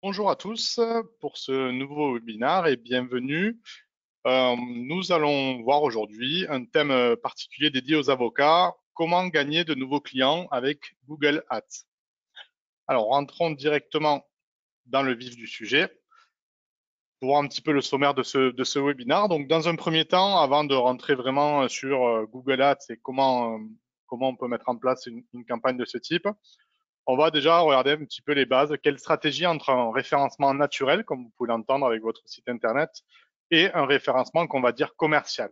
Bonjour à tous pour ce nouveau webinaire et bienvenue. Nous allons voir aujourd'hui un thème particulier dédié aux avocats, comment gagner de nouveaux clients avec Google Ads. Alors, rentrons directement dans le vif du sujet pour voir un petit peu le sommaire de ce webinaire. Donc, dans un premier temps, avant de rentrer vraiment sur Google Ads et comment on peut mettre en place une campagne de ce type, on va déjà regarder un petit peu les bases. Quelle stratégie entre un référencement naturel, comme vous pouvez l'entendre avec votre site internet, et un référencement qu'on va dire commercial.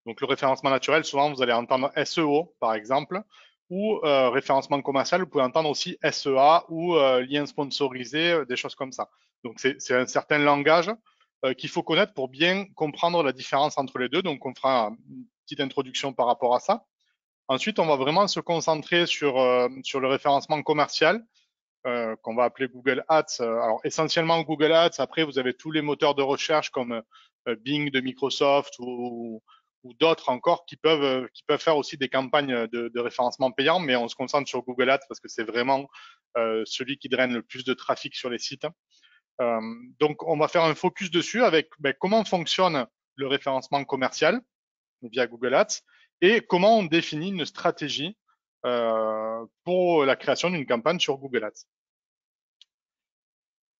Donc le référencement naturel, souvent vous allez entendre SEO par exemple, ou référencement commercial, vous pouvez entendre aussi SEA ou lien sponsorisé, des choses comme ça. Donc c'est un certain langage qu'il faut connaître pour bien comprendre la différence entre les deux. Donc on fera une petite introduction par rapport à ça. Ensuite, on va vraiment se concentrer sur le référencement commercial qu'on va appeler Google Ads. Alors essentiellement Google Ads. Après, vous avez tous les moteurs de recherche comme Bing de Microsoft ou d'autres encore qui peuvent faire aussi des campagnes de référencement payant. Mais on se concentre sur Google Ads parce que c'est vraiment celui qui draine le plus de trafic sur les sites. Euh, donc, on va faire un focus dessus avec comment fonctionne le référencement commercial via Google Ads et comment on définit une stratégie pour la création d'une campagne sur Google Ads.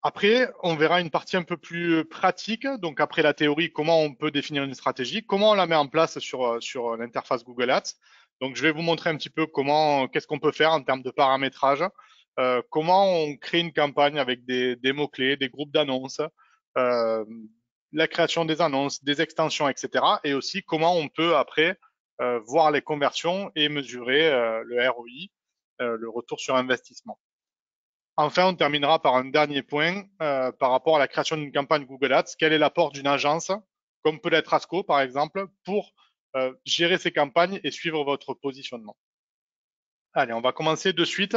Après, on verra une partie un peu plus pratique. Donc, après la théorie, comment on peut définir une stratégie, comment on la met en place sur l'interface Google Ads. Donc, je vais vous montrer un petit peu qu'est-ce qu'on peut faire en termes de paramétrage, comment on crée une campagne avec des mots-clés, des groupes d'annonces, euh, la création des annonces, des extensions, etc. Et aussi comment on peut après voir les conversions et mesurer le ROI, le retour sur investissement. Enfin, on terminera par un dernier point par rapport à la création d'une campagne Google Ads. Quel est l'apport d'une agence, comme peut l'être Asco par exemple, pour gérer ces campagnes et suivre votre positionnement? Allez, on va commencer de suite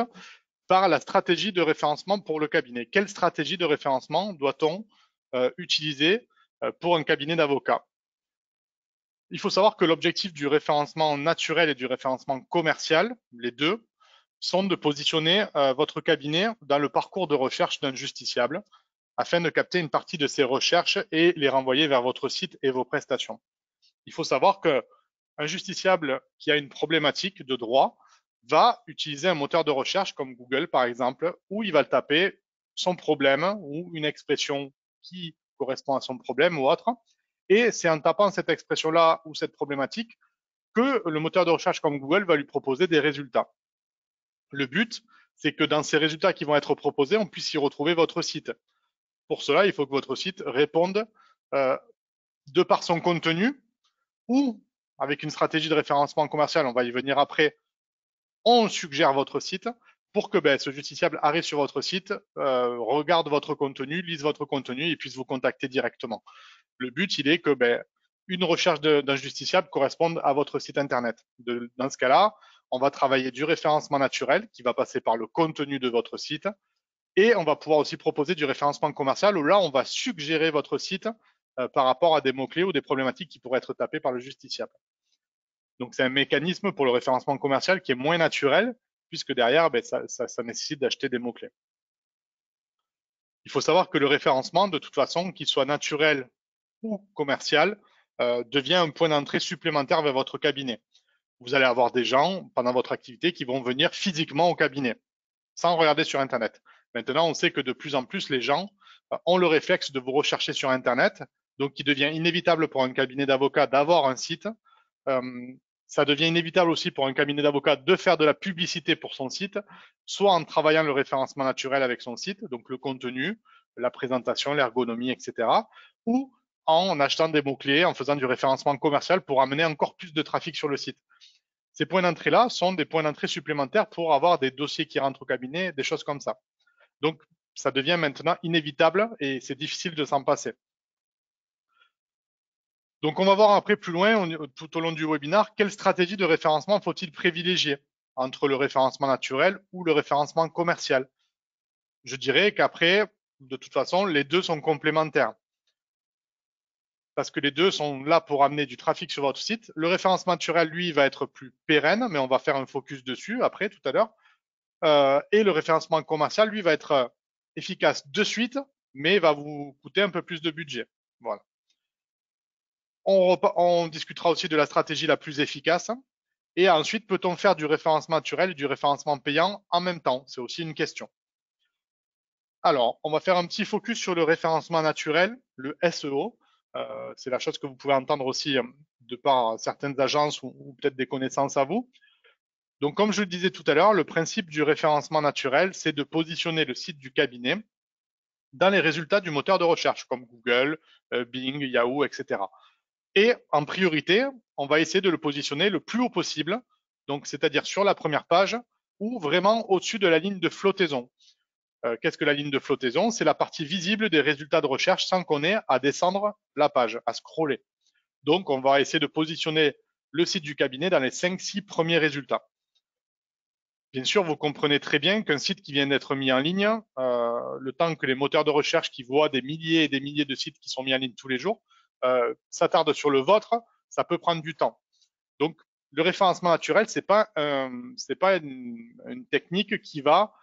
par la stratégie de référencement pour le cabinet. Quelle stratégie de référencement doit-on utiliser pour un cabinet d'avocats? Il faut savoir que l'objectif du référencement naturel et du référencement commercial, les deux, sont de positionner votre cabinet dans le parcours de recherche d'un justiciable afin de capter une partie de ces recherches et les renvoyer vers votre site et vos prestations. Il faut savoir qu'un justiciable qui a une problématique de droit va utiliser un moteur de recherche comme Google, par exemple, où il va taper son problème ou une expression qui correspond à son problème ou autre. Et c'est en tapant cette expression-là ou cette problématique que le moteur de recherche comme Google va lui proposer des résultats. Le but, c'est que dans ces résultats qui vont être proposés, on puisse y retrouver votre site. Pour cela, il faut que votre site réponde euh, de par son contenu ou avec une stratégie de référencement commercial, on va y venir après, on suggère votre site pour que ce justiciable arrive sur votre site, regarde votre contenu, lise votre contenu et puisse vous contacter directement. Le but, il est que une recherche d'un justiciable corresponde à votre site internet. Dans ce cas-là, on va travailler du référencement naturel qui va passer par le contenu de votre site et on va pouvoir aussi proposer du référencement commercial où là, on va suggérer votre site par rapport à des mots-clés ou des problématiques qui pourraient être tapées par le justiciable. Donc, c'est un mécanisme pour le référencement commercial qui est moins naturel puisque derrière, ça nécessite d'acheter des mots-clés. Il faut savoir que le référencement, de toute façon, qu'il soit naturel ou commercial, devient un point d'entrée supplémentaire vers votre cabinet. Vous allez avoir des gens pendant votre activité qui vont venir physiquement au cabinet sans regarder sur Internet. Maintenant, on sait que de plus en plus, les gens ont le réflexe de vous rechercher sur Internet. Donc, il devient inévitable pour un cabinet d'avocats d'avoir un site. Euh, Ça devient inévitable aussi pour un cabinet d'avocats de faire de la publicité pour son site, soit en travaillant le référencement naturel avec son site, donc le contenu, la présentation, l'ergonomie, etc., ou en achetant des mots-clés, en faisant du référencement commercial pour amener encore plus de trafic sur le site. Ces points d'entrée-là sont des points d'entrée supplémentaires pour avoir des dossiers qui rentrent au cabinet, des choses comme ça. Donc, ça devient maintenant inévitable et c'est difficile de s'en passer. Donc, on va voir après plus loin, tout au long du webinaire, quelle stratégie de référencement faut-il privilégier entre le référencement naturel ou le référencement commercial. Je dirais qu'après, de toute façon, les deux sont complémentaires parce que les deux sont là pour amener du trafic sur votre site. Le référencement naturel, lui, va être plus pérenne, mais on va faire un focus dessus après, tout à l'heure. Et le référencement commercial, lui, va être efficace de suite, mais va vous coûter un peu plus de budget. Voilà. On discutera aussi de la stratégie la plus efficace. Et ensuite, peut-on faire du référencement naturel et du référencement payant en même temps? C'est aussi une question. Alors, on va faire un petit focus sur le référencement naturel, le SEO. C'est la chose que vous pouvez entendre aussi de par certaines agences ou peut-être des connaissances à vous. Donc, comme je le disais tout à l'heure, le principe du référencement naturel, c'est de positionner le site du cabinet dans les résultats du moteur de recherche, comme Google, Bing, Yahoo, etc. Et en priorité, on va essayer de le positionner le plus haut possible, donc c'est-à-dire sur la première page ou vraiment au-dessus de la ligne de flottaison. Qu'est-ce que la ligne de flottaison? C'est la partie visible des résultats de recherche sans qu'on ait à descendre la page, à scroller. Donc, on va essayer de positionner le site du cabinet dans les 5-6 premiers résultats. Bien sûr, vous comprenez très bien qu'un site qui vient d'être mis en ligne, le temps que les moteurs de recherche qui voient des milliers et des milliers de sites qui sont mis en ligne tous les jours s'attardent sur le vôtre, ça peut prendre du temps. Donc, le référencement naturel, c'est pas une technique qui va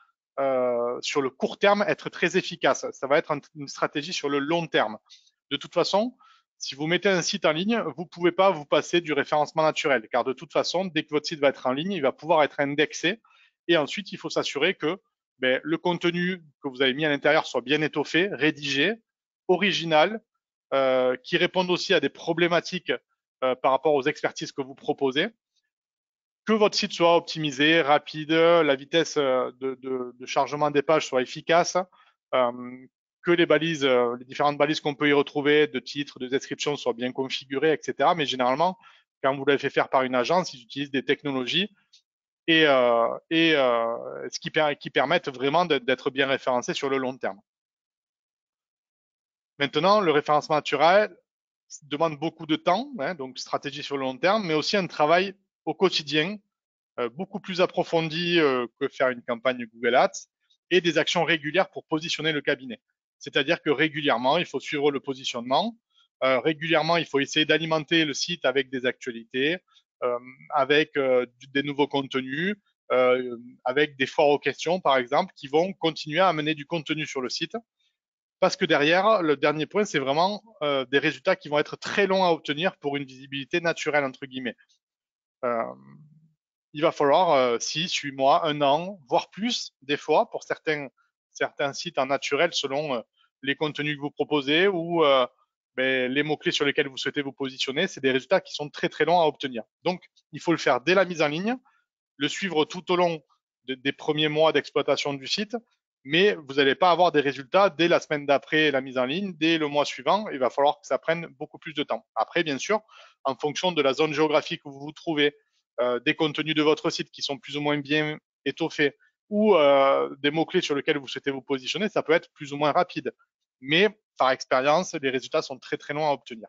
sur le court terme être très efficace. Ça va être une stratégie sur le long terme. De toute façon, si vous mettez un site en ligne, vous pouvez pas vous passer du référencement naturel, car de toute façon, dès que votre site va être en ligne, il va pouvoir être indexé. Et ensuite, il faut s'assurer que le contenu que vous avez mis à l'intérieur soit bien étoffé, rédigé, original, qui réponde aussi à des problématiques par rapport aux expertises que vous proposez, que votre site soit optimisé, rapide, la vitesse de chargement des pages soit efficace, que les balises, les différentes balises qu'on peut y retrouver, de titres, de description, soient bien configurées, etc. Mais généralement, quand vous l'avez fait faire par une agence, ils utilisent des technologies ce qui permettent vraiment d'être bien référencés sur le long terme. Maintenant, le référencement naturel demande beaucoup de temps, donc stratégie sur le long terme, mais aussi un travail au quotidien, beaucoup plus approfondi que faire une campagne Google Ads, et des actions régulières pour positionner le cabinet. C'est-à-dire que régulièrement, il faut suivre le positionnement. Régulièrement, il faut essayer d'alimenter le site avec des actualités, euh, avec des nouveaux contenus, avec des foires aux questions, par exemple, qui vont continuer à amener du contenu sur le site. Parce que derrière, le dernier point, c'est vraiment des résultats qui vont être très longs à obtenir pour une visibilité naturelle, entre guillemets. Euh, il va falloir 6, 8 mois, 1 an, voire plus, des fois, pour certains sites en naturel, selon les contenus que vous proposez ou les mots-clés sur lesquels vous souhaitez vous positionner. C'est des résultats qui sont très, très longs à obtenir. Donc, il faut le faire dès la mise en ligne, le suivre tout au long des premiers mois d'exploitation du site, mais vous n'allez pas avoir des résultats dès la semaine d'après la mise en ligne, dès le mois suivant. Il va falloir que ça prenne beaucoup plus de temps. Après, bien sûr, en fonction de la zone géographique où vous vous trouvez, des contenus de votre site qui sont plus ou moins bien étoffés, ou des mots-clés sur lesquels vous souhaitez vous positionner, ça peut être plus ou moins rapide. Mais par expérience, les résultats sont très très longs à obtenir.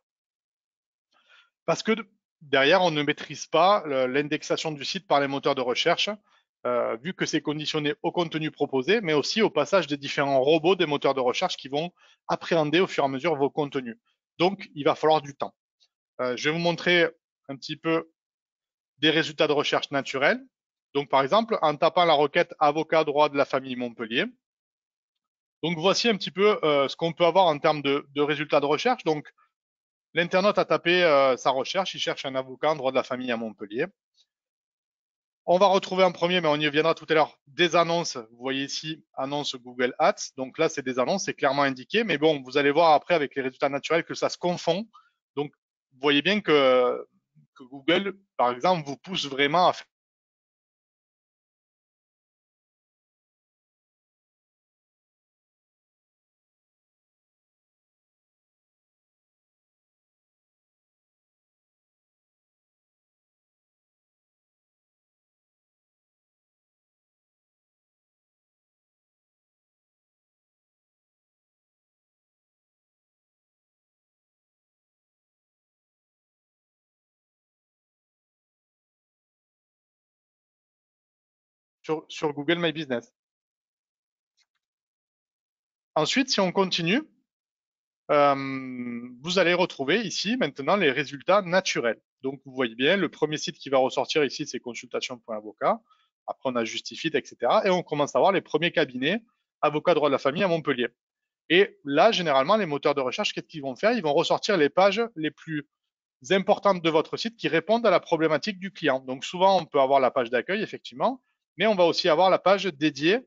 Parce que derrière, on ne maîtrise pas l'indexation du site par les moteurs de recherche, vu que c'est conditionné au contenu proposé, mais aussi au passage des différents robots des moteurs de recherche qui vont appréhender au fur et à mesure vos contenus. Donc, il va falloir du temps. Je vais vous montrer un petit peu des résultats de recherche naturels. Donc, par exemple, en tapant la requête avocat droit de la famille Montpellier. Donc, voici un petit peu ce qu'on peut avoir en termes de résultats de recherche. Donc, l'internaute a tapé sa recherche, il cherche un avocat en droit de la famille à Montpellier. On va retrouver en premier, mais on y reviendra tout à l'heure, des annonces. Vous voyez ici, annonces Google Ads. Donc là, c'est des annonces, c'est clairement indiqué. Mais bon, vous allez voir après avec les résultats naturels que ça se confond. Donc, vous voyez bien que Google, par exemple, vous pousse vraiment à faire sur Google My Business. Ensuite, si on continue, vous allez retrouver ici maintenant les résultats naturels. Donc, vous voyez bien, le premier site qui va ressortir ici, c'est consultation.avocat. Après, on a Justifit, etc. Et on commence à voir les premiers cabinets avocat droit de la famille à Montpellier. Et là, généralement, les moteurs de recherche, qu'est-ce qu'ils vont faire? Ils vont ressortir les pages les plus importantes de votre site qui répondent à la problématique du client. Donc souvent, on peut avoir la page d'accueil, effectivement, mais on va aussi avoir la page dédiée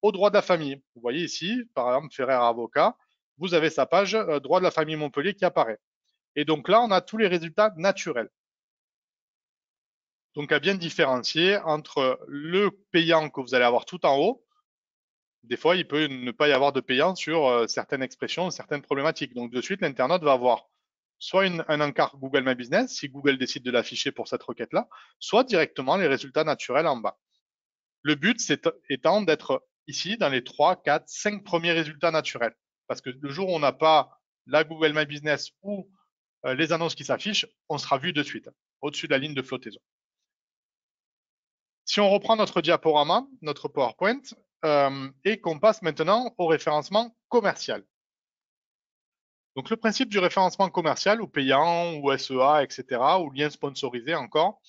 au droit de la famille. Vous voyez ici, par exemple, Ferrer Avocat, vous avez sa page droit de la famille Montpellier qui apparaît. Et donc là, on a tous les résultats naturels. Donc à bien différencier entre le payant que vous allez avoir tout en haut. Des fois, il peut ne pas y avoir de payant sur certaines expressions, certaines problématiques. Donc de suite, l'internaute va avoir soit un encart Google My Business, si Google décide de l'afficher pour cette requête-là, soit directement les résultats naturels en bas. Le but étant d'être ici dans les 3, 4, 5 premiers résultats naturels. Parce que le jour où on n'a pas la Google My Business ou les annonces qui s'affichent, on sera vu de suite, au-dessus de la ligne de flottaison. Si on reprend notre diaporama, notre PowerPoint, et qu'on passe maintenant au référencement commercial. Donc le principe du référencement commercial, ou payant, ou SEA, etc., ou lien sponsorisé encore,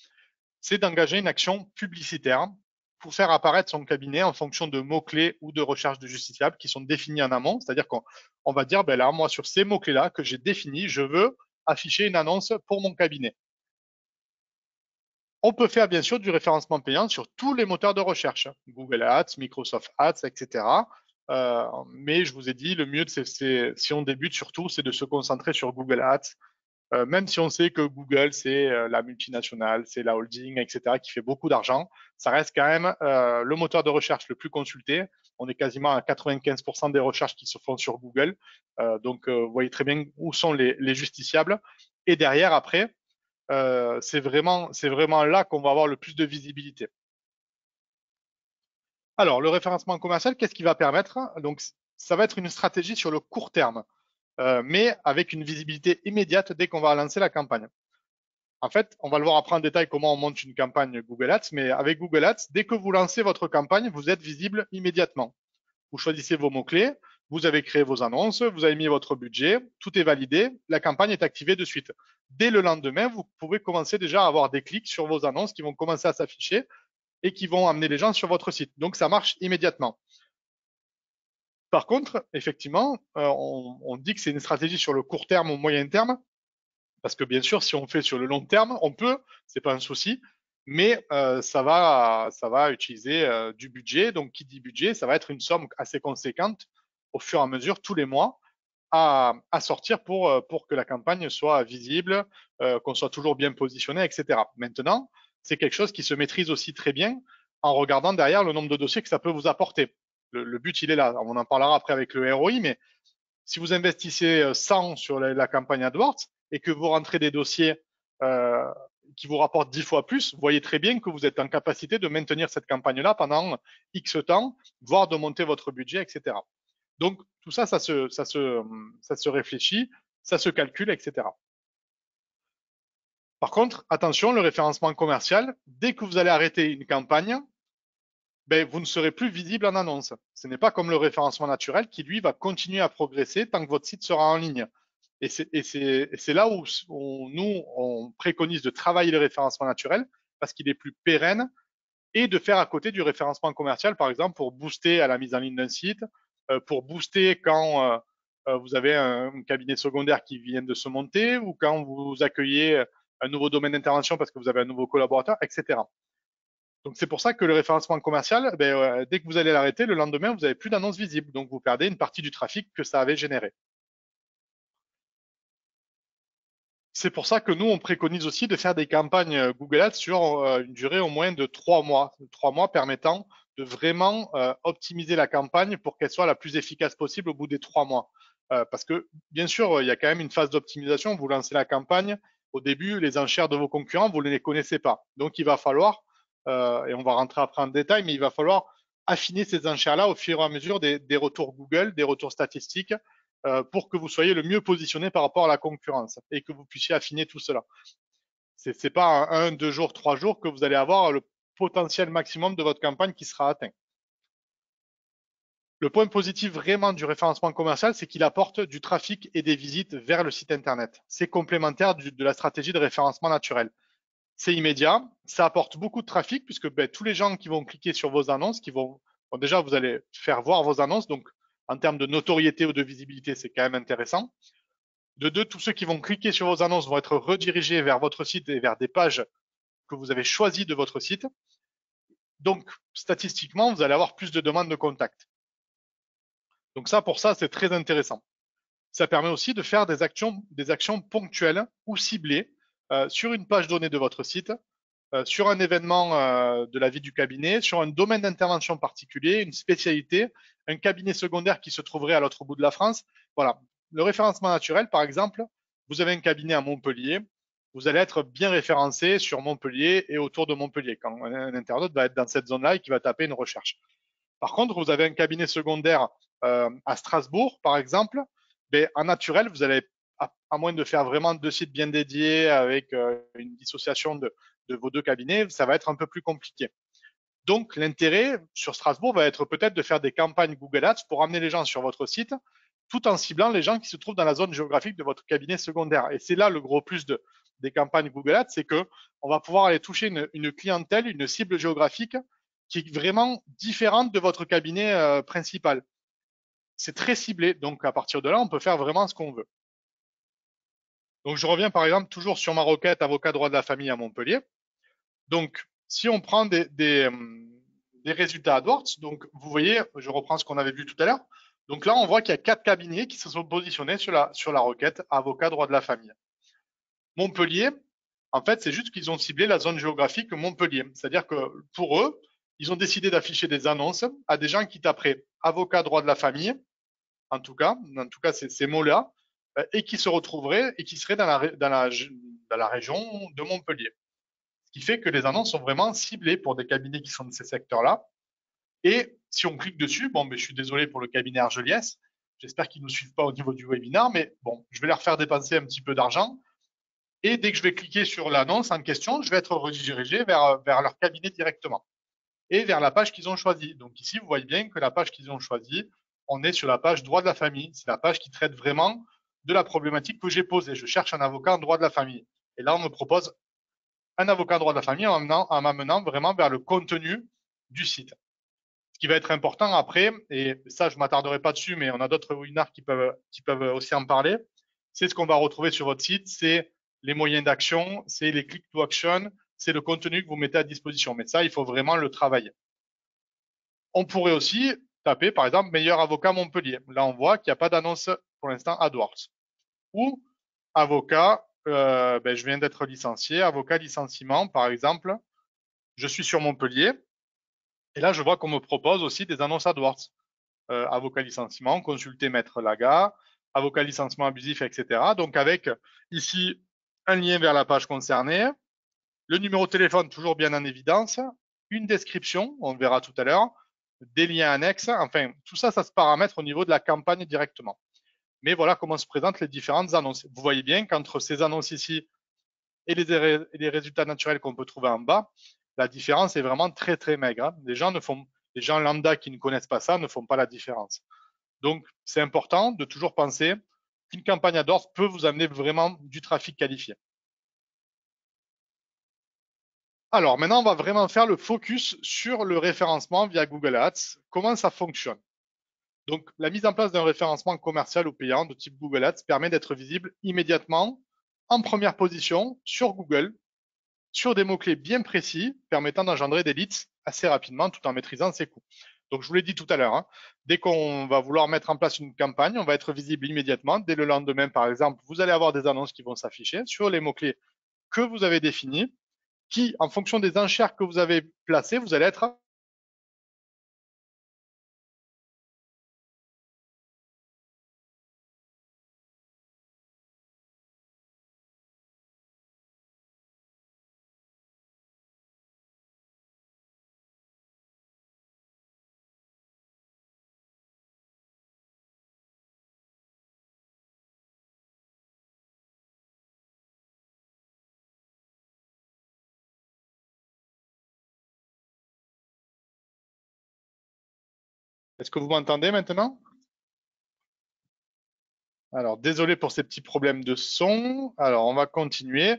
c'est d'engager une action publicitaire pour faire apparaître son cabinet en fonction de mots-clés ou de recherche de justifiables qui sont définis en amont. C'est-à-dire qu'on va dire, ben là, moi, sur ces mots-clés-là que j'ai définis, je veux afficher une annonce pour mon cabinet. On peut faire bien sûr du référencement payant sur tous les moteurs de recherche, Google Ads, Microsoft Ads, etc. Mais je vous ai dit, le mieux, si on débute surtout, c'est de se concentrer sur Google Ads, même si on sait que Google, c'est la multinationale, c'est la holding, etc., qui fait beaucoup d'argent, ça reste quand même le moteur de recherche le plus consulté. On est quasiment à 95% des recherches qui se font sur Google. Donc, vous voyez très bien où sont les justiciables. Et derrière, après, c'est vraiment là qu'on va avoir le plus de visibilité. Alors, le référencement commercial, qu'est-ce qu'il va permettre? Donc, ça va être une stratégie sur le court terme, mais avec une visibilité immédiate dès qu'on va lancer la campagne. En fait, on va le voir après en détail comment on monte une campagne Google Ads, mais avec Google Ads, dès que vous lancez votre campagne, vous êtes visible immédiatement. Vous choisissez vos mots-clés, vous avez créé vos annonces, vous avez mis votre budget, tout est validé, la campagne est activée de suite. Dès le lendemain, vous pouvez commencer déjà à avoir des clics sur vos annonces qui vont commencer à s'afficher et qui vont amener les gens sur votre site. Donc, ça marche immédiatement. Par contre, effectivement, on dit que c'est une stratégie sur le court terme ou moyen terme, parce que bien sûr, si on fait sur le long terme, on peut, c'est pas un souci, mais ça va utiliser du budget. Donc, qui dit budget, ça va être une somme assez conséquente au fur et à mesure, tous les mois, à sortir pour que la campagne soit visible, qu'on soit toujours bien positionné, etc. Maintenant, c'est quelque chose qui se maîtrise aussi très bien en regardant derrière le nombre de dossiers que ça peut vous apporter. Le but, il est là. On en parlera après avec le ROI, mais si vous investissez 100 sur la campagne AdWords et que vous rentrez des dossiers euh, qui vous rapportent 10 fois plus, vous voyez très bien que vous êtes en capacité de maintenir cette campagne-là pendant X temps, voire de monter votre budget, etc. Donc, tout ça, ça se réfléchit, ça se calcule, etc. Par contre, attention, le référencement commercial, dès que vous allez arrêter une campagne, ben, vous ne serez plus visible en annonce. Ce n'est pas comme le référencement naturel qui, lui, va continuer à progresser tant que votre site sera en ligne. Et c'est là où nous, on préconise de travailler le référencement naturel parce qu'il est plus pérenne et de faire à côté du référencement commercial, par exemple, pour booster à la mise en ligne d'un site, pour booster quand vous avez un cabinet secondaire qui vient de se monter ou quand vous accueillez un nouveau domaine d'intervention parce que vous avez un nouveau collaborateur, etc. Donc c'est pour ça que le référencement commercial, dès que vous allez l'arrêter, le lendemain, vous n'avez plus d'annonces visibles. Donc vous perdez une partie du trafic que ça avait généré. C'est pour ça que nous, on préconise aussi de faire des campagnes Google Ads sur une durée au moins de 3 mois. 3 mois permettant de vraiment optimiser la campagne pour qu'elle soit la plus efficace possible au bout des 3 mois. Parce que, bien sûr, il y a quand même une phase d'optimisation. Vous lancez la campagne. Au début, les enchères de vos concurrents, vous ne les connaissez pas. Donc, il va falloir, et on va rentrer après en détail, mais il va falloir affiner ces enchères-là au fur et à mesure des retours Google, des retours statistiques, pour que vous soyez le mieux positionné par rapport à la concurrence et que vous puissiez affiner tout cela. C'est pas un, 2 jours, 3 jours que vous allez avoir le potentiel maximum de votre campagne qui sera atteint. Le point positif vraiment du référencement commercial, c'est qu'il apporte du trafic et des visites vers le site internet. C'est complémentaire de la stratégie de référencement naturel. C'est immédiat, ça apporte beaucoup de trafic puisque tous les gens qui vont cliquer sur vos annonces, qui vont Bon, déjà, vous allez faire voir vos annonces. Donc, en termes de notoriété ou de visibilité, c'est quand même intéressant. De deux, tous ceux qui vont cliquer sur vos annonces vont être redirigés vers votre site et vers des pages que vous avez choisies de votre site. Donc, statistiquement, vous allez avoir plus de demandes de contact. Donc ça, pour ça, c'est très intéressant. Ça permet aussi de faire des actions ponctuelles ou ciblées sur une page donnée de votre site, sur un événement de la vie du cabinet, sur un domaine d'intervention particulier, une spécialité, un cabinet secondaire qui se trouverait à l'autre bout de la France. Voilà. Le référencement naturel, par exemple, vous avez un cabinet à Montpellier, vous allez être bien référencé sur Montpellier et autour de Montpellier quand un internaute va être dans cette zone-là et qui va taper une recherche. Par contre, vous avez un cabinet secondaire à Strasbourg, par exemple, ben, en naturel, vous allez, à moins de faire vraiment 2 sites bien dédiés avec une dissociation de vos 2 cabinets, ça va être un peu plus compliqué. Donc, l'intérêt sur Strasbourg va être peut-être de faire des campagnes Google Ads pour amener les gens sur votre site, tout en ciblant les gens qui se trouvent dans la zone géographique de votre cabinet secondaire. Et c'est là le gros plus des campagnes Google Ads, c'est que on va pouvoir aller toucher une clientèle, une cible géographique qui est vraiment différente de votre cabinet principal. C'est très ciblé, donc à partir de là, on peut faire vraiment ce qu'on veut. Donc je reviens par exemple toujours sur ma requête avocat droit de la famille à Montpellier. Donc si on prend des résultats AdWords, donc vous voyez, je reprends ce qu'on avait vu tout à l'heure. Donc là, on voit qu'il y a 4 cabinets qui se sont positionnés sur la requête avocat droit de la famille. Montpellier, en fait, c'est juste qu'ils ont ciblé la zone géographique Montpellier. C'est-à-dire que pour eux, ils ont décidé d'afficher des annonces à des gens qui taperaient avocat droit de la famille, en tout cas ces mots-là, et qui se retrouveraient et qui seraient dans la région de Montpellier. Ce qui fait que les annonces sont vraiment ciblées pour des cabinets qui sont de ces secteurs-là. Et si on clique dessus, bon, mais je suis désolé pour le cabinet Argeliès, j'espère qu'ils ne nous suivent pas au niveau du webinaire, mais bon, je vais leur faire dépenser un petit peu d'argent. Et dès que je vais cliquer sur l'annonce en question, je vais être redirigé vers leur cabinet directement et vers la page qu'ils ont choisie. Donc ici, vous voyez bien que la page qu'ils ont choisie, on est sur la page droit de la famille. C'est la page qui traite vraiment de la problématique que j'ai posée. Je cherche un avocat en droit de la famille. Et là, on me propose un avocat en droit de la famille en m'amenant vraiment vers le contenu du site. Ce qui va être important après, et ça, je ne m'attarderai pas dessus, mais on a d'autres webinaires qui peuvent aussi en parler, c'est ce qu'on va retrouver sur votre site, c'est les moyens d'action, c'est les click to action, c'est le contenu que vous mettez à disposition. Mais ça, il faut vraiment le travailler. On pourrait aussi taper, par exemple, meilleur avocat Montpellier. Là, on voit qu'il n'y a pas d'annonce pour l'instant AdWords. Ou avocat, je viens d'être licencié, avocat licenciement, par exemple. Je suis sur Montpellier. Et là, je vois qu'on me propose aussi des annonces AdWords. Avocat licenciement, consulter Maître Laga, avocat licenciement abusif, etc. Donc, avec ici un lien vers la page concernée, le numéro de téléphone toujours bien en évidence, une description, on le verra tout à l'heure, des liens annexes, enfin, tout ça, ça se paramètre au niveau de la campagne directement. Mais voilà comment se présentent les différentes annonces. Vous voyez bien qu'entre ces annonces ici et les résultats naturels qu'on peut trouver en bas, la différence est vraiment très, très maigre. Les gens lambda qui ne connaissent pas ça ne font pas la différence. Donc, c'est important de toujours penser qu'une campagne AdWords peut vous amener vraiment du trafic qualifié. Alors, maintenant, on va vraiment faire le focus sur le référencement via Google Ads. Comment ça fonctionne? Donc, la mise en place d'un référencement commercial ou payant de type Google Ads permet d'être visible immédiatement en première position sur Google, sur des mots-clés bien précis, permettant d'engendrer des leads assez rapidement tout en maîtrisant ses coûts. Donc, je vous l'ai dit tout à l'heure, hein, dès qu'on va vouloir mettre en place une campagne, on va être visible immédiatement. Dès le lendemain, par exemple, vous allez avoir des annonces qui vont s'afficher sur les mots-clés que vous avez définis, qui, en fonction des enchères que vous avez placées, vous allez être Est-ce que vous m'entendez maintenant? Alors, désolé pour ces petits problèmes de son. Alors, on va continuer.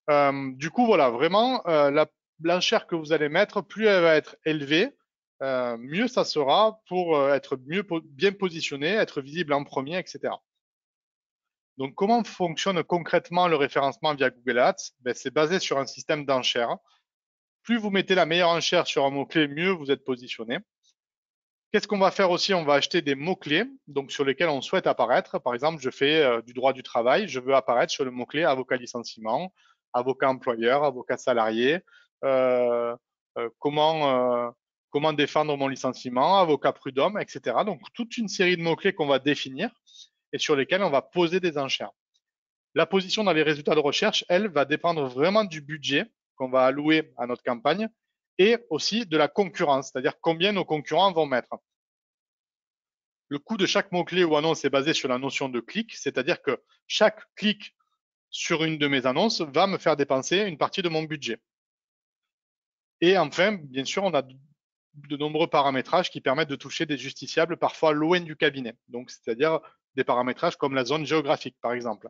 Du coup, voilà, vraiment, l'enchère que vous allez mettre, plus elle va être élevée, mieux ça sera pour être bien positionné, être visible en premier, etc. Donc, comment fonctionne concrètement le référencement via Google Ads? Ben, c'est basé sur un système d'enchères. Plus vous mettez la meilleure enchère sur un mot-clé, mieux vous êtes positionné. Qu'est-ce qu'on va faire aussi? On va acheter des mots-clés donc sur lesquels on souhaite apparaître. Par exemple, je fais du droit du travail, je veux apparaître sur le mot-clé avocat licenciement, avocat employeur, avocat salarié, euh, comment, comment défendre mon licenciement, avocat prud'homme, etc. Donc, toute une série de mots-clés qu'on va définir et sur lesquels on va poser des enchères. La position dans les résultats de recherche, elle, va dépendre vraiment du budget qu'on va allouer à notre campagne et aussi de la concurrence, c'est-à-dire combien nos concurrents vont mettre. Le coût de chaque mot-clé ou annonce est basé sur la notion de clic, c'est-à-dire que chaque clic sur une de mes annonces va me faire dépenser une partie de mon budget. Et enfin, bien sûr, on a de nombreux paramétrages qui permettent de toucher des justiciables parfois loin du cabinet. Donc, c'est-à-dire des paramétrages comme la zone géographique, par exemple.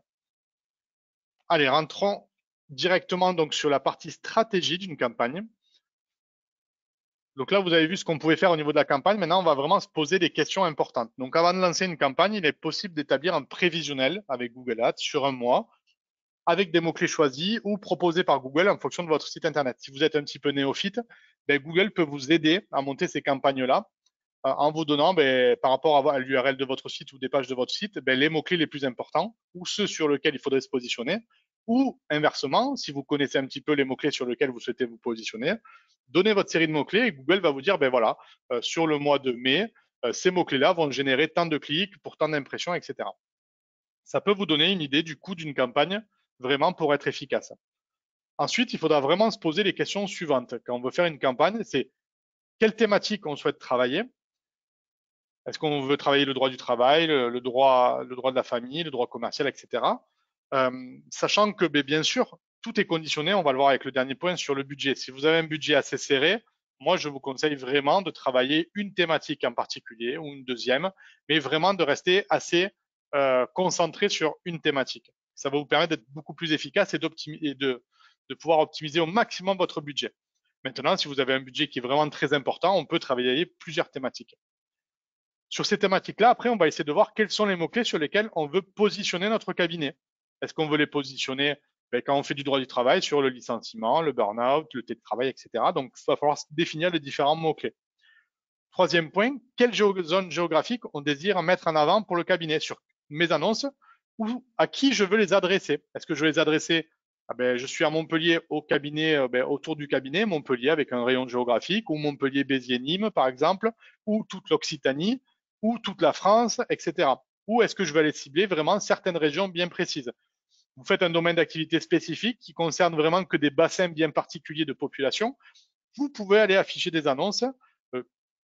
Allez, rentrons directement donc sur la partie stratégie d'une campagne. Donc là, vous avez vu ce qu'on pouvait faire au niveau de la campagne. Maintenant, on va vraiment se poser des questions importantes. Donc, avant de lancer une campagne, il est possible d'établir un prévisionnel avec Google Ads sur un mois, avec des mots-clés choisis ou proposés par Google en fonction de votre site Internet. Si vous êtes un petit peu néophyte, ben, Google peut vous aider à monter ces campagnes-là en vous donnant, ben, par rapport à l'URL de votre site ou des pages de votre site, ben, les mots-clés les plus importants ou ceux sur lesquels il faudrait se positionner. Ou inversement, si vous connaissez un petit peu les mots-clés sur lesquels vous souhaitez vous positionner, donnez votre série de mots-clés et Google va vous dire, ben voilà, sur le mois de mai, ces mots-clés-là vont générer tant de clics pour tant d'impressions, etc. Ça peut vous donner une idée du coût d'une campagne vraiment pour être efficace. Ensuite, il faudra vraiment se poser les questions suivantes. Quand on veut faire une campagne, c'est quelle thématique on souhaite travailler. Est-ce qu'on veut travailler le droit du travail, le droit de la famille, le droit commercial, etc. Sachant que, bien sûr, tout est conditionné, on va le voir avec le dernier point, sur le budget. Si vous avez un budget assez serré, moi, je vous conseille vraiment de travailler une thématique en particulier ou une deuxième, mais vraiment de rester assez concentré sur une thématique. Ça va vous permettre d'être beaucoup plus efficace et, de pouvoir optimiser au maximum votre budget. Maintenant, si vous avez un budget qui est vraiment très important, on peut travailler plusieurs thématiques. Sur ces thématiques-là, après, on va essayer de voir quels sont les mots-clés sur lesquels on veut positionner notre cabinet. Est-ce qu'on veut les positionner quand on fait du droit du travail sur le licenciement, le burn-out, le télétravail, etc. Donc, il va falloir définir les différents mots-clés. Troisième point, quelle zone géographique on désire mettre en avant pour le cabinet sur mes annonces ou à qui je veux les adresser. Est-ce que je veux les adresser je suis à Montpellier au cabinet, autour du cabinet, Montpellier avec un rayon géographique, ou Montpellier, Béziers, Nîmes, par exemple, ou toute l'Occitanie, ou toute la France, etc. Ou est-ce que je vais aller cibler vraiment certaines régions bien précises? Vous faites un domaine d'activité spécifique qui concerne vraiment que des bassins bien particuliers de population. Vous pouvez aller afficher des annonces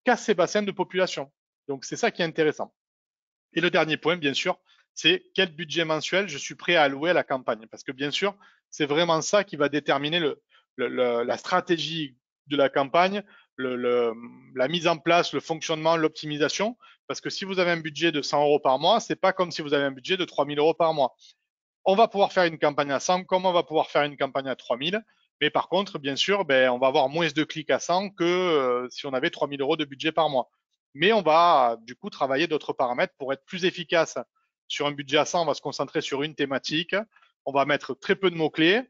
qu'à ces bassins de population. Donc, c'est ça qui est intéressant. Et le dernier point, bien sûr, c'est quel budget mensuel je suis prêt à allouer à la campagne. Parce que, bien sûr, c'est vraiment ça qui va déterminer la stratégie de la campagne, la mise en place, le fonctionnement, l'optimisation. Parce que si vous avez un budget de 100 euros par mois, c'est pas comme si vous avez un budget de 3000 euros par mois. On va pouvoir faire une campagne à 100 comme on va pouvoir faire une campagne à 3000. Mais par contre, bien sûr, on va avoir moins de clics à 100 que si on avait 3000 euros de budget par mois. Mais on va du coup travailler d'autres paramètres pour être plus efficace. Sur un budget à 100, on va se concentrer sur une thématique. On va mettre très peu de mots-clés.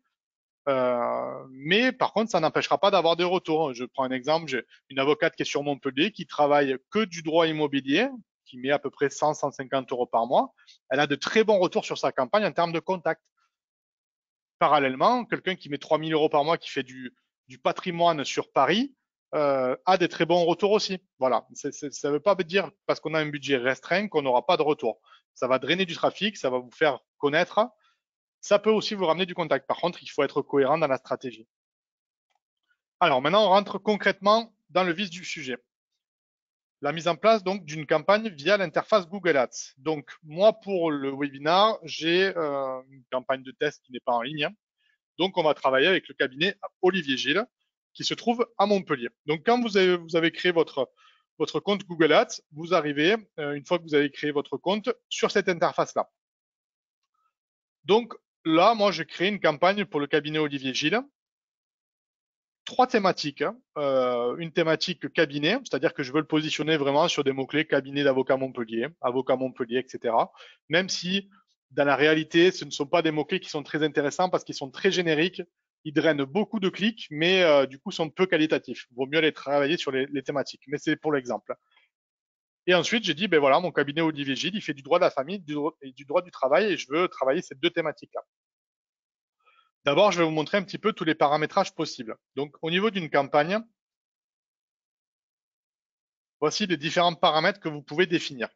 Mais par contre, ça n'empêchera pas d'avoir des retours. Je prends un exemple, j'ai une avocate qui est sur Montpellier qui travaille que du droit immobilier, qui met à peu près 100-150 euros par mois. Elle a de très bons retours sur sa campagne en termes de contacts. Parallèlement, quelqu'un qui met 3000 euros par mois, qui fait du patrimoine sur Paris, a des très bons retours aussi. Voilà, ça ne veut pas dire parce qu'on a un budget restreint qu'on n'aura pas de retour. Ça va drainer du trafic, ça va vous faire connaître. Ça peut aussi vous ramener du contact. Par contre, il faut être cohérent dans la stratégie. Alors maintenant, on rentre concrètement dans le vif du sujet. La mise en place donc d'une campagne via l'interface Google Ads. Donc moi, pour le webinar, j'ai une campagne de test qui n'est pas en ligne. Donc on va travailler avec le cabinet Olivier Gilles qui se trouve à Montpellier. Donc quand vous avez créé votre compte Google Ads, vous arrivez, une fois que vous avez créé votre compte, sur cette interface-là. Donc là, moi, je crée une campagne pour le cabinet Olivier Gilles. trois thématiques. Une thématique cabinet, c'est-à-dire que je veux le positionner vraiment sur des mots-clés cabinet d'avocat Montpellier, etc. Même si dans la réalité, ce ne sont pas des mots-clés qui sont très intéressants parce qu'ils sont très génériques, ils drainent beaucoup de clics, mais du coup sont peu qualitatifs. Il vaut mieux aller travailler sur les thématiques, mais c'est pour l'exemple. Et ensuite, j'ai dit, ben voilà, mon cabinet Olivier Gilles, il fait du droit de la famille et du droit du travail et je veux travailler ces deux thématiques-là. D'abord, je vais vous montrer un petit peu tous les paramétrages possibles. Donc, au niveau d'une campagne, voici les différents paramètres que vous pouvez définir.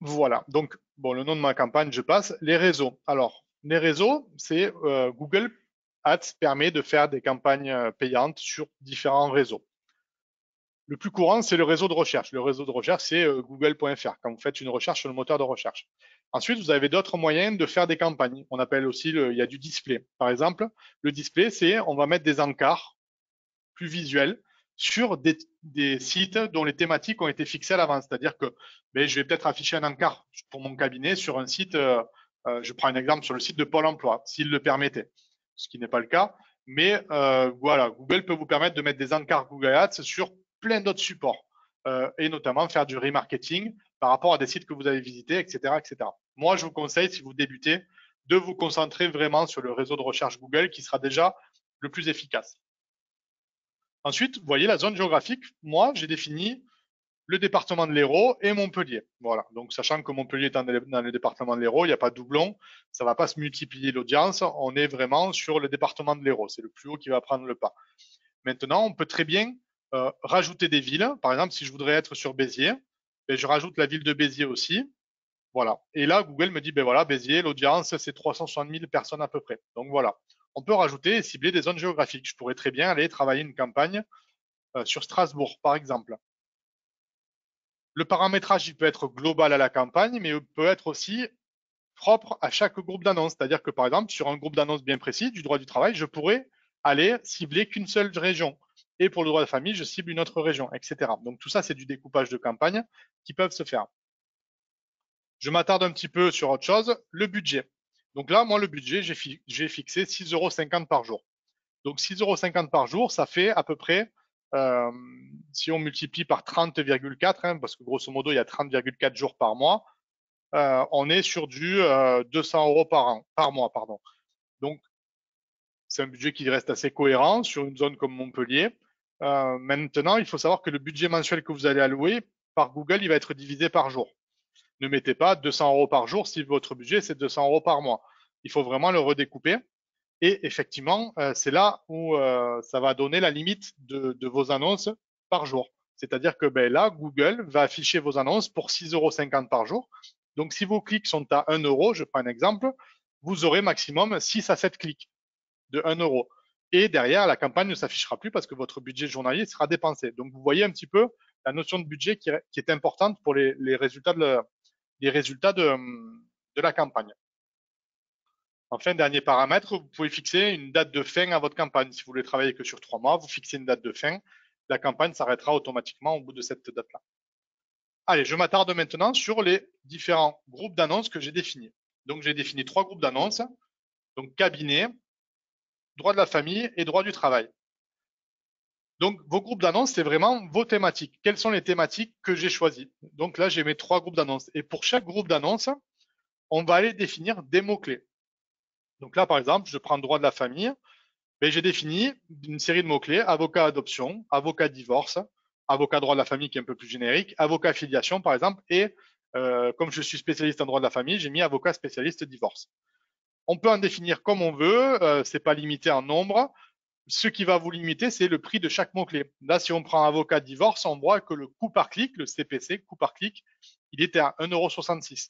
Voilà. Donc, bon, le nom de ma campagne, je passe. Les réseaux. Alors, les réseaux, c'est Google Ads permet de faire des campagnes payantes sur différents réseaux. Le plus courant, c'est le réseau de recherche. Le réseau de recherche, c'est google.fr, quand vous faites une recherche sur le moteur de recherche. Ensuite, vous avez d'autres moyens de faire des campagnes. On appelle aussi, il y a du display. Par exemple, le display, c'est on va mettre des encarts plus visuels sur des sites dont les thématiques ont été fixées à l'avance. C'est-à-dire que je vais peut-être afficher un encart pour mon cabinet sur un site, je prends un exemple sur le site de Pôle emploi, s'il le permettait, ce qui n'est pas le cas. Mais voilà, Google peut vous permettre de mettre des encarts Google Ads sur plein d'autres supports et notamment faire du remarketing par rapport à des sites que vous avez visités, etc., etc. Moi, je vous conseille, si vous débutez, de vous concentrer vraiment sur le réseau de recherche Google qui sera déjà le plus efficace. Ensuite, vous voyez la zone géographique. Moi, j'ai défini le département de l'Hérault et Montpellier. Voilà. Donc, sachant que Montpellier est dans le département de l'Hérault, il n'y a pas de doublon, ça ne va pas se multiplier l'audience. On est vraiment sur le département de l'Hérault. C'est le plus haut qui va prendre le pas. Maintenant, on peut très bien rajouter des villes. Par exemple, si je voudrais être sur Béziers, je rajoute la ville de Béziers aussi. Voilà. Et là, Google me dit, voilà, Béziers, l'audience, c'est 360 000 personnes à peu près. Donc voilà. On peut rajouter et cibler des zones géographiques. Je pourrais très bien aller travailler une campagne sur Strasbourg, par exemple. Le paramétrage, il peut être global à la campagne, mais il peut être aussi propre à chaque groupe d'annonces. C'est-à-dire que, par exemple, sur un groupe d'annonces bien précis du droit du travail, je pourrais aller cibler qu'une seule région. Et pour le droit de la famille, je cible une autre région, etc. Donc tout ça, c'est du découpage de campagne qui peuvent se faire. Je m'attarde un petit peu sur autre chose, le budget. Donc là, moi, le budget, j'ai fixé 6,50 € par jour. Donc 6,50 € par jour, ça fait à peu près, si on multiplie par 30,4, parce que grosso modo, il y a 30,4 jours par mois, on est sur du 200 € par mois, pardon. Donc, c'est un budget qui reste assez cohérent sur une zone comme Montpellier. Maintenant, il faut savoir que le budget mensuel que vous allez allouer par Google, il va être divisé par jour. Ne mettez pas 200 € par jour si votre budget, c'est 200 € par mois. Il faut vraiment le redécouper. Et effectivement, c'est là où ça va donner la limite de vos annonces par jour. C'est-à-dire que là, Google va afficher vos annonces pour 6,50 € par jour. Donc, si vos clics sont à 1 €, je prends un exemple, vous aurez maximum 6 à 7 clics de 1 €. Et derrière, la campagne ne s'affichera plus parce que votre budget journalier sera dépensé. Donc, vous voyez un petit peu la notion de budget qui est importante pour les résultats de la campagne. Enfin, dernier paramètre, vous pouvez fixer une date de fin à votre campagne. Si vous voulez travailler que sur 3 mois, vous fixez une date de fin. La campagne s'arrêtera automatiquement au bout de cette date-là. Allez, je m'attarde maintenant sur les différents groupes d'annonces que j'ai définis. Donc, j'ai défini 3 groupes d'annonces. Donc, cabinet, droit de la famille et droit du travail. Donc, vos groupes d'annonces, c'est vraiment vos thématiques. Quelles sont les thématiques que j'ai choisies? Donc là, j'ai mes 3 groupes d'annonces. Et pour chaque groupe d'annonces, on va aller définir des mots-clés. Donc là, par exemple, je prends droit de la famille. J'ai défini une série de mots-clés, avocat adoption, avocat divorce, avocat droit de la famille qui est un peu plus générique, avocat filiation par exemple, et comme je suis spécialiste en droit de la famille, j'ai mis avocat spécialiste divorce. On peut en définir comme on veut, c'est pas limité en nombre. Ce qui va vous limiter, c'est le prix de chaque mot-clé. Là, si on prend avocat divorce, on voit que le coût par clic, le CPC, coût par clic, il était à 1,66 €.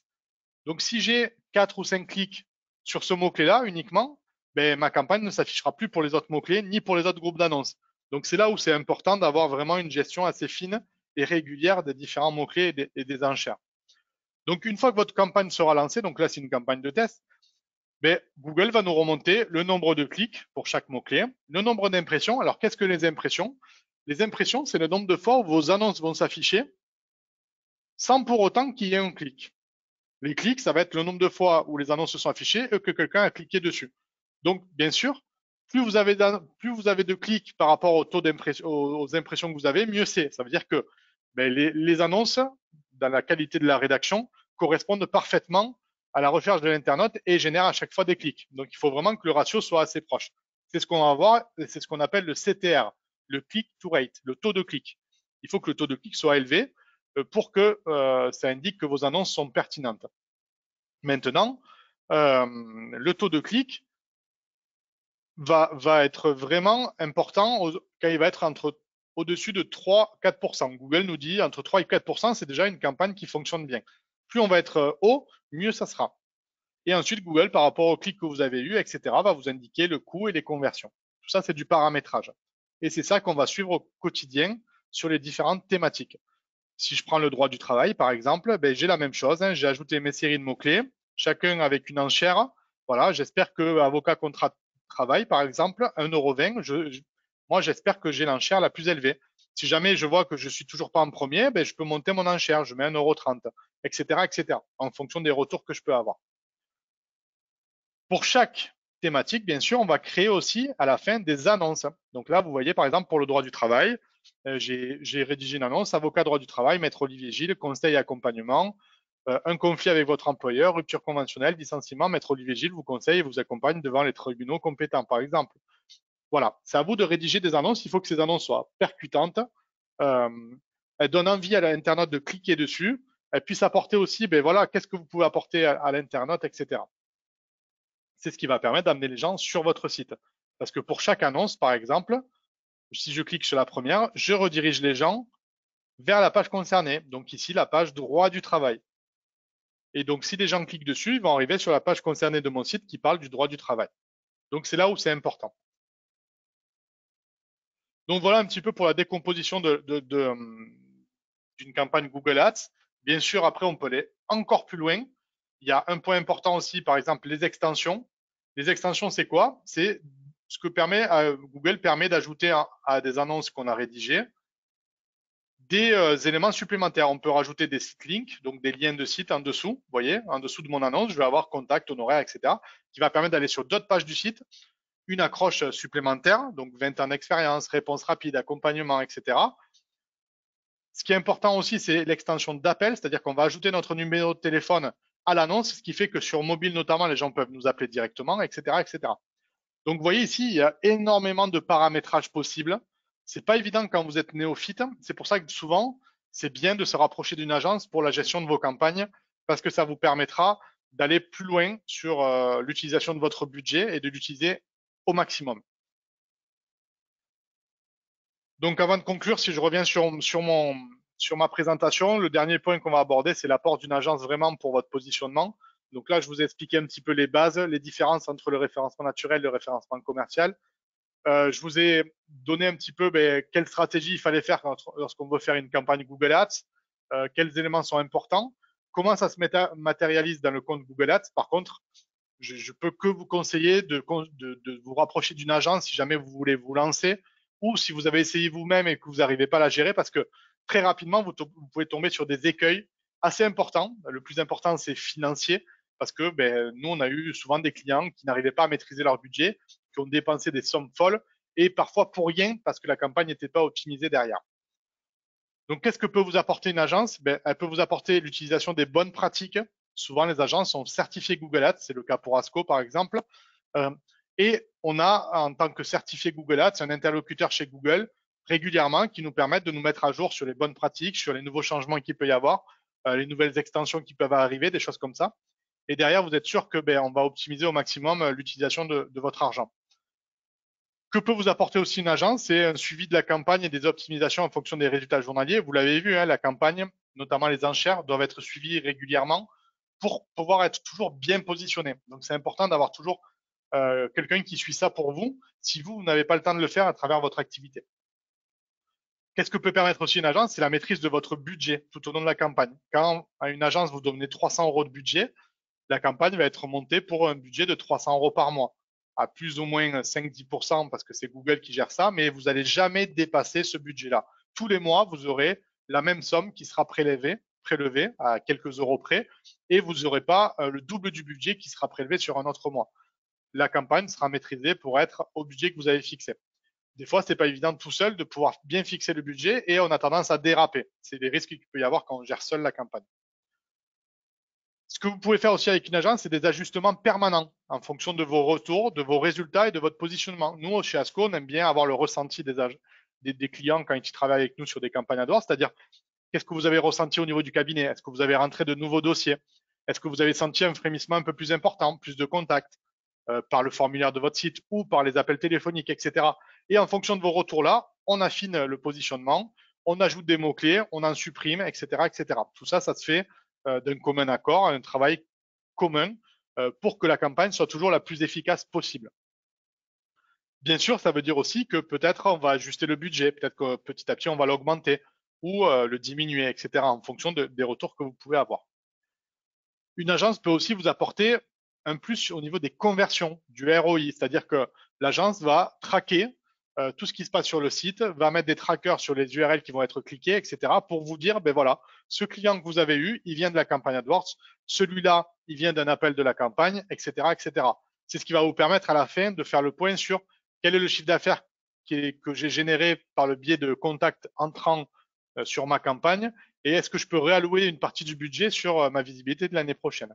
Donc, si j'ai 4 ou 5 clics sur ce mot-clé-là uniquement, ma campagne ne s'affichera plus pour les autres mots-clés ni pour les autres groupes d'annonces. Donc, c'est là où c'est important d'avoir vraiment une gestion assez fine et régulière des différents mots-clés et des enchères. Donc, une fois que votre campagne sera lancée, donc là, c'est une campagne de test, Google va nous remonter le nombre de clics pour chaque mot-clé, le nombre d'impressions. Alors, qu'est-ce que les impressions? Les impressions, c'est le nombre de fois où vos annonces vont s'afficher sans pour autant qu'il y ait un clic. Les clics, ça va être le nombre de fois où les annonces se sont affichées et que quelqu'un a cliqué dessus. Donc, bien sûr, plus vous avez de clics par rapport au taux d'impression, aux impressions que vous avez, mieux c'est. Ça veut dire que ben, les annonces, dans la qualité de la rédaction, correspondent parfaitement à la recherche de l'internaute et génèrent à chaque fois des clics. Donc, il faut vraiment que le ratio soit assez proche. C'est ce qu'on va voir, c'est ce qu'on appelle le CTR, le click to rate, le taux de clic. Il faut que le taux de clic soit élevé pour que ça indique que vos annonces sont pertinentes. Maintenant, le taux de clic va être vraiment important quand il va être au-dessus de 3-4%. Google nous dit entre 3 et 4%, c'est déjà une campagne qui fonctionne bien. Plus on va être haut, mieux ça sera. Et ensuite, Google, par rapport aux clics que vous avez eus, etc., va vous indiquer le coût et les conversions. Tout ça, c'est du paramétrage. Et c'est ça qu'on va suivre au quotidien sur les différentes thématiques. Si je prends le droit du travail, par exemple, ben, j'ai la même chose. Hein, j'ai ajouté mes séries de mots-clés, chacun avec une enchère. Voilà, j'espère que avocat contrat travail, par exemple, 1,20 €, moi, j'espère que j'ai l'enchère la plus élevée. Si jamais je vois que je suis toujours pas en premier, ben, je peux monter mon enchère, je mets 1,30 €, etc., etc., en fonction des retours que je peux avoir. Pour chaque thématique, bien sûr, on va créer aussi à la fin des annonces. Donc là, vous voyez, par exemple, pour le droit du travail, j'ai rédigé une annonce, avocat droit du travail, maître Olivier Gilles, conseil et accompagnement, un conflit avec votre employeur, rupture conventionnelle, licenciement, maître Olivier Gilles vous conseille et vous accompagne devant les tribunaux compétents, par exemple. Voilà, c'est à vous de rédiger des annonces. Il faut que ces annonces soient percutantes. Euh, elles donnent envie à l'internaute de cliquer dessus. Elles puissent apporter aussi, ben voilà, qu'est-ce que vous pouvez apporter à l'internaute, etc. C'est ce qui va permettre d'amener les gens sur votre site. Parce que pour chaque annonce, par exemple, si je clique sur la première, je redirige les gens vers la page concernée. Donc ici, la page droit du travail. Et donc, si les gens cliquent dessus, ils vont arriver sur la page concernée de mon site qui parle du droit du travail. Donc, c'est là où c'est important. Donc, voilà un petit peu pour la décomposition d'une campagne Google Ads. Bien sûr, après, on peut aller encore plus loin. Il y a un point important aussi, par exemple, les extensions. Les extensions, c'est quoi? C'est ce que Google permet d'ajouter à des annonces qu'on a rédigées des éléments supplémentaires. On peut rajouter des sites links, donc des liens de site en dessous. Vous voyez, en dessous de mon annonce, je vais avoir contact, honoraire, etc., qui va permettre d'aller sur d'autres pages du site, une accroche supplémentaire, donc 20 ans d'expérience, réponse rapide, accompagnement, etc. Ce qui est important aussi, c'est l'extension d'appel, c'est-à-dire qu'on va ajouter notre numéro de téléphone à l'annonce, ce qui fait que sur mobile notamment, les gens peuvent nous appeler directement, etc., etc. Donc, vous voyez ici, il y a énormément de paramétrage possibles. C'est pas évident quand vous êtes néophyte. C'est pour ça que souvent, c'est bien de se rapprocher d'une agence pour la gestion de vos campagnes parce que ça vous permettra d'aller plus loin sur l'utilisation de votre budget et de l'utiliser au maximum. Donc, avant de conclure, si je reviens sur ma présentation, le dernier point qu'on va aborder, c'est l'apport d'une agence vraiment pour votre positionnement. Donc là, je vous ai expliqué un petit peu les bases, les différences entre le référencement naturel et le référencement commercial. Je vous ai donné un petit peu quelle stratégie il fallait faire lorsqu'on veut faire une campagne Google Ads, quels éléments sont importants, comment ça se matérialise dans le compte Google Ads. Par contre, je peux que vous conseiller de vous rapprocher d'une agence si jamais vous voulez vous lancer ou si vous avez essayé vous-même et que vous n'arrivez pas à la gérer parce que très rapidement, vous pouvez tomber sur des écueils assez importants. Le plus important, c'est financier parce que nous, on a eu souvent des clients qui n'arrivaient pas à maîtriser leur budget, qui ont dépensé des sommes folles et parfois pour rien parce que la campagne n'était pas optimisée derrière. Donc, qu'est-ce que peut vous apporter une agence? Elle peut vous apporter l'utilisation des bonnes pratiques. Souvent, les agences sont certifiées Google Ads, c'est le cas pour Asco par exemple. Euh, et on a, en tant que certifié Google Ads, un interlocuteur chez Google régulièrement qui nous permettent de nous mettre à jour sur les bonnes pratiques, sur les nouveaux changements qu'il peut y avoir, les nouvelles extensions qui peuvent arriver, des choses comme ça. Et derrière, vous êtes sûr que on va optimiser au maximum l'utilisation de votre argent. Que peut vous apporter aussi une agence? C'est un suivi de la campagne et des optimisations en fonction des résultats journaliers. Vous l'avez vu, hein, la campagne, notamment les enchères, doivent être suivies régulièrement pour pouvoir être toujours bien positionné. Donc, c'est important d'avoir toujours quelqu'un qui suit ça pour vous si vous n'avez pas le temps de le faire à travers votre activité. Qu'est-ce que peut permettre aussi une agence? C'est la maîtrise de votre budget tout au long de la campagne. Quand à une agence, vous donnez 300 € de budget, la campagne va être montée pour un budget de 300 € par mois, à plus ou moins 5-10% parce que c'est Google qui gère ça, mais vous n'allez jamais dépasser ce budget-là. Tous les mois, vous aurez la même somme qui sera prélevée à quelques euros près, et vous n'aurez pas le double du budget qui sera prélevé sur un autre mois. la campagne sera maîtrisée pour être au budget que vous avez fixé. Des fois, c'est pas évident tout seul de pouvoir bien fixer le budget et on a tendance à déraper. C'est des risques qu'il peut y avoir quand on gère seul la campagne. Ce que vous pouvez faire aussi avec une agence, c'est des ajustements permanents en fonction de vos retours, de vos résultats et de votre positionnement. Nous, chez Asco, on aime bien avoir le ressenti des clients quand ils travaillent avec nous sur des campagnes AdWords, c'est-à-dire qu'est-ce que vous avez ressenti au niveau du cabinet? Est-ce que vous avez rentré de nouveaux dossiers? Est-ce que vous avez senti un frémissement un peu plus important, plus de contacts par le formulaire de votre site ou par les appels téléphoniques, etc. Et en fonction de vos retours-là, on affine le positionnement, on ajoute des mots-clés, on en supprime, etc., etc. Tout ça, ça se fait d'un commun accord, un travail commun pour que la campagne soit toujours la plus efficace possible. Bien sûr, ça veut dire aussi que peut-être on va ajuster le budget, peut-être que petit à petit on va l'augmenter ou le diminuer, etc. en fonction des retours que vous pouvez avoir. Une agence peut aussi vous apporter un plus au niveau des conversions, du ROI, c'est-à-dire que l'agence va traquer tout ce qui se passe sur le site, va mettre des trackers sur les URL qui vont être cliqués, etc. pour vous dire, ben voilà, ce client que vous avez eu, il vient de la campagne AdWords, celui-là, il vient d'un appel de la campagne, etc., etc. C'est ce qui va vous permettre à la fin de faire le point sur quel est le chiffre d'affaires que j'ai généré par le biais de contacts entrants sur ma campagne et est-ce que je peux réallouer une partie du budget sur ma visibilité de l'année prochaine.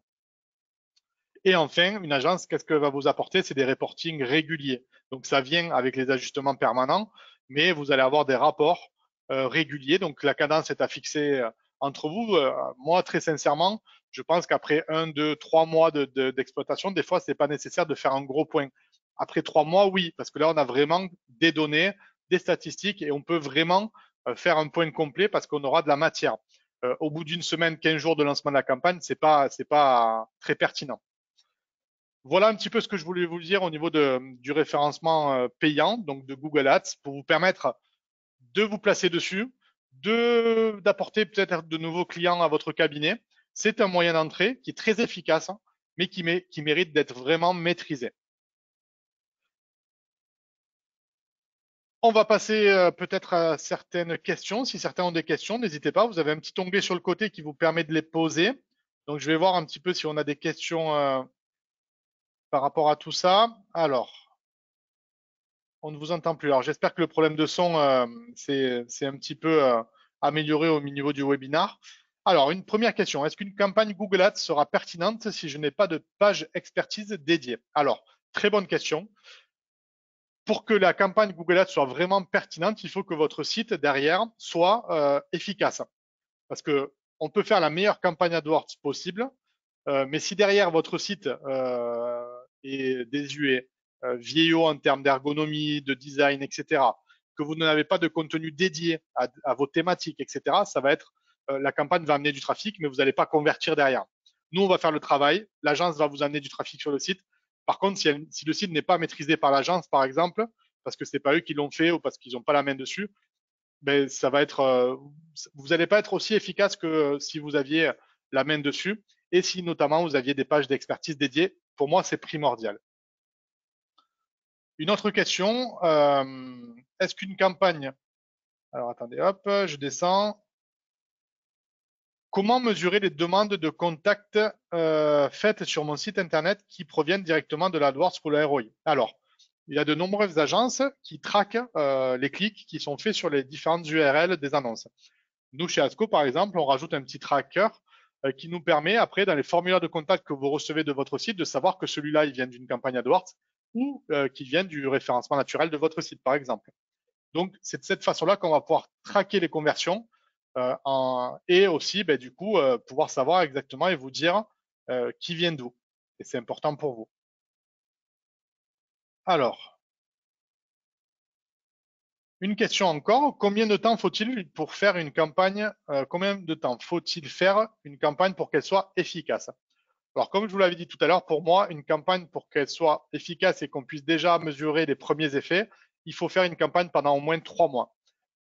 Et enfin, une agence, qu'est-ce que va vous apporter? C'est des reportings réguliers. Donc ça vient avec les ajustements permanents, mais vous allez avoir des rapports réguliers. Donc la cadence est à fixer entre vous. Moi, très sincèrement, je pense qu'après 1, 2, 3 mois d'exploitation, des fois, c'est pas nécessaire de faire un gros point. Après 3 mois, oui, parce que là, on a vraiment des données, des statistiques et on peut vraiment faire un point complet parce qu'on aura de la matière. Au bout d'une semaine, 15 jours de lancement de la campagne, c'est pas très pertinent. Voilà un petit peu ce que je voulais vous dire au niveau du référencement payant, donc de Google Ads, pour vous permettre de vous placer dessus, d'apporter peut-être de nouveaux clients à votre cabinet. C'est un moyen d'entrée qui est très efficace, hein, mais qui mérite d'être vraiment maîtrisé. On va passer peut-être à certaines questions. Si certains ont des questions, n'hésitez pas. Vous avez un petit onglet sur le côté qui vous permet de les poser. Donc, je vais voir un petit peu si on a des questions par rapport à tout ça. Alors, on ne vous entend plus. Alors, j'espère que le problème de son c'est un petit peu amélioré au niveau du webinar. Alors, une première question. Est-ce qu'une campagne Google Ads sera pertinente si je n'ai pas de page expertise dédiée? Alors, très bonne question. Pour que la campagne Google Ads soit vraiment pertinente, il faut que votre site derrière soit efficace. Parce que on peut faire la meilleure campagne AdWords possible, mais si derrière votre site est désuet, vieillot en termes d'ergonomie, de design, etc., que vous n'avez pas de contenu dédié à vos thématiques, etc., ça va être la campagne va amener du trafic, mais vous n'allez pas convertir derrière. Nous, on va faire le travail, l'agence va vous amener du trafic sur le site. Par contre, si le site n'est pas maîtrisé par l'agence, par exemple, parce que c'est pas eux qui l'ont fait ou parce qu'ils n'ont pas la main dessus, ben ça va être, vous n'allez pas être aussi efficace que si vous aviez la main dessus et si notamment vous aviez des pages d'expertise dédiées. Pour moi, c'est primordial. Une autre question, est-ce qu'une campagne, alors attendez, hop, je descends. Comment mesurer les demandes de contact faites sur mon site internet qui proviennent directement de l'AdWords pour le ROI? Alors, il y a de nombreuses agences qui traquent les clics qui sont faits sur les différentes URL des annonces. Nous, chez Asco, par exemple, on rajoute un petit tracker qui nous permet après, dans les formulaires de contact que vous recevez de votre site, de savoir que celui-là, il vient d'une campagne AdWords ou qu'il vient du référencement naturel de votre site, par exemple. Donc, c'est de cette façon-là qu'on va pouvoir traquer les conversions et aussi, ben, du coup, pouvoir savoir exactement et vous dire qui vient d'où. Et c'est important pour vous. Alors, une question encore. Combien de temps faut-il pour faire une campagne Combien de temps faut-il faire une campagne pour qu'elle soit efficace? Alors, comme je vous l'avais dit tout à l'heure, pour moi, une campagne pour qu'elle soit efficace et qu'on puisse déjà mesurer les premiers effets, il faut faire une campagne pendant au moins 3 mois.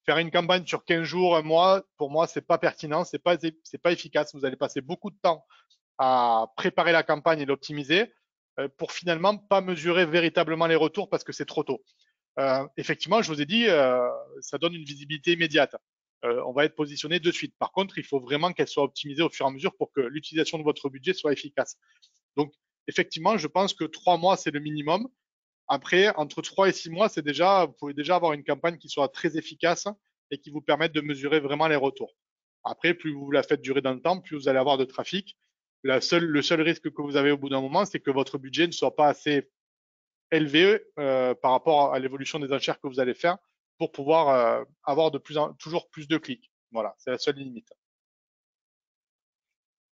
Faire une campagne sur 15 jours, un mois, pour moi, c'est pas pertinent, c'est pas efficace. Vous allez passer beaucoup de temps à préparer la campagne et l'optimiser pour finalement pas mesurer véritablement les retours parce que c'est trop tôt. Effectivement, je vous ai dit, ça donne une visibilité immédiate. On va être positionné de suite. Par contre, il faut vraiment qu'elle soit optimisée au fur et à mesure pour que l'utilisation de votre budget soit efficace. Donc, effectivement, je pense que 3 mois, c'est le minimum. Après, entre 3 et 6 mois, c'est déjà, vous pouvez déjà avoir une campagne qui soit très efficace et qui vous permette de mesurer vraiment les retours. Après, plus vous la faites durer dans le temps, plus vous allez avoir de trafic. Le seul risque que vous avez au bout d'un moment, c'est que votre budget ne soit pas assez élevé par rapport à l'évolution des enchères que vous allez faire pour pouvoir avoir toujours plus de clics. Voilà, c'est la seule limite.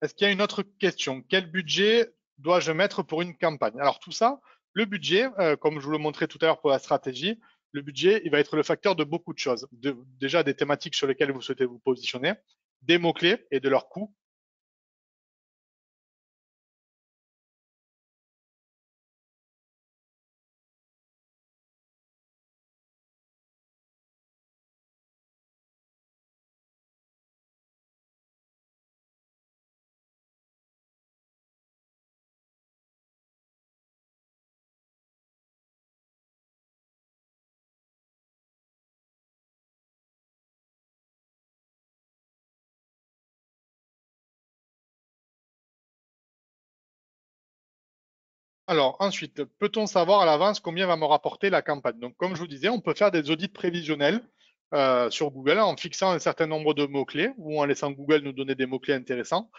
Est-ce qu'il y a une autre question? Quel budget dois-je mettre pour une campagne? Alors tout ça, le budget, comme je vous le montrais tout à l'heure pour la stratégie, le budget, il va être le facteur de beaucoup de choses. Déjà des thématiques sur lesquelles vous souhaitez vous positionner, des mots-clés et de leurs coûts. Alors ensuite, peut-on savoir à l'avance combien va me rapporter la campagne? Donc comme je vous disais, on peut faire des audits prévisionnels sur Google en fixant un certain nombre de mots-clés ou en laissant Google nous donner des mots-clés intéressants.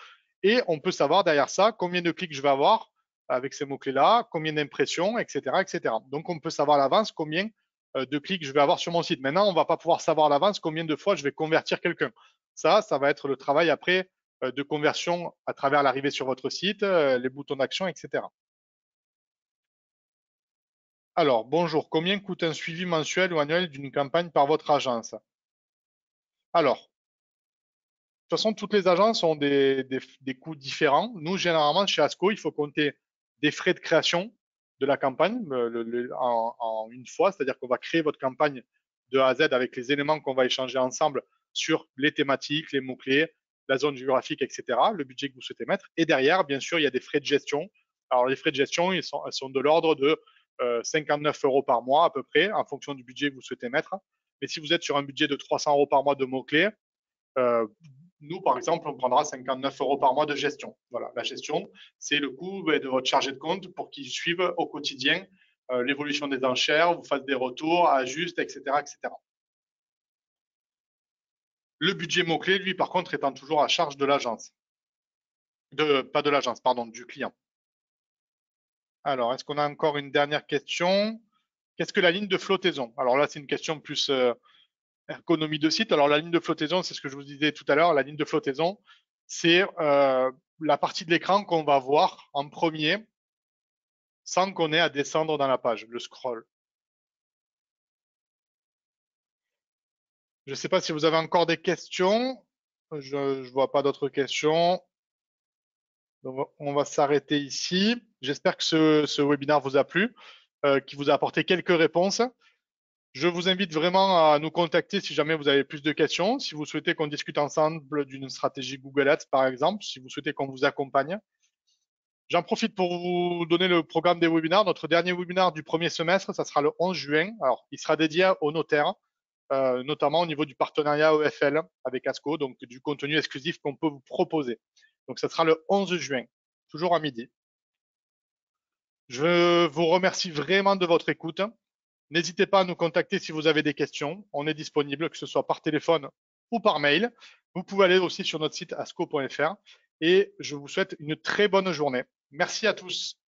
Et on peut savoir derrière ça combien de clics je vais avoir avec ces mots-clés-là, combien d'impressions, etc., etc. Donc on peut savoir à l'avance combien de clics je vais avoir sur mon site. Maintenant, on ne va pas pouvoir savoir à l'avance combien de fois je vais convertir quelqu'un. Ça va être le travail après de conversion à travers l'arrivée sur votre site, les boutons d'action, etc. Alors, bonjour, combien coûte un suivi mensuel ou annuel d'une campagne par votre agence? Alors, de toute façon, toutes les agences ont des coûts différents. Nous, généralement, chez Asco, il faut compter des frais de création de la campagne en une fois, c'est-à-dire qu'on va créer votre campagne de A à Z avec les éléments qu'on va échanger ensemble sur les thématiques, les mots-clés, la zone géographique, etc., le budget que vous souhaitez mettre. Et derrière, bien sûr, il y a des frais de gestion. Alors, les frais de gestion, ils sont de l'ordre de 59 euros par mois à peu près, en fonction du budget que vous souhaitez mettre. Mais si vous êtes sur un budget de 300 euros par mois de mots-clés, euh, nous, par exemple, on prendra 59 euros par mois de gestion. Voilà, la gestion, c'est le coût de votre chargé de compte pour qu'il suive au quotidien l'évolution des enchères, vous fasse des retours, ajuste, etc., etc. Le budget mot-clé, lui, par contre, étant toujours à charge de l'agence. Pas de l'agence, pardon, du client. Alors, est-ce qu'on a encore une dernière question? Qu'est-ce que la ligne de flottaison? Alors là, c'est une question plus ergonomie de site. Alors la ligne de flottaison, c'est ce que je vous disais tout à l'heure. La ligne de flottaison, c'est la partie de l'écran qu'on va voir en premier sans qu'on ait à descendre dans la page, le scroll. Je ne sais pas si vous avez encore des questions. Je ne vois pas d'autres questions. Donc, on va s'arrêter ici. J'espère que ce webinaire vous a plu, qui vous a apporté quelques réponses. Je vous invite vraiment à nous contacter si jamais vous avez plus de questions. Si vous souhaitez qu'on discute ensemble d'une stratégie Google Ads, par exemple, si vous souhaitez qu'on vous accompagne. J'en profite pour vous donner le programme des webinaires. Notre dernier webinaire du premier semestre, ça sera le 11 juin. Alors, il sera dédié aux notaires, notamment au niveau du partenariat EFL avec ASCO, donc du contenu exclusif qu'on peut vous proposer. Donc, ça sera le 11 juin, toujours à midi. Je vous remercie vraiment de votre écoute. N'hésitez pas à nous contacter si vous avez des questions. On est disponible, que ce soit par téléphone ou par mail. Vous pouvez aller aussi sur notre site asco.fr et je vous souhaite une très bonne journée. Merci à tous.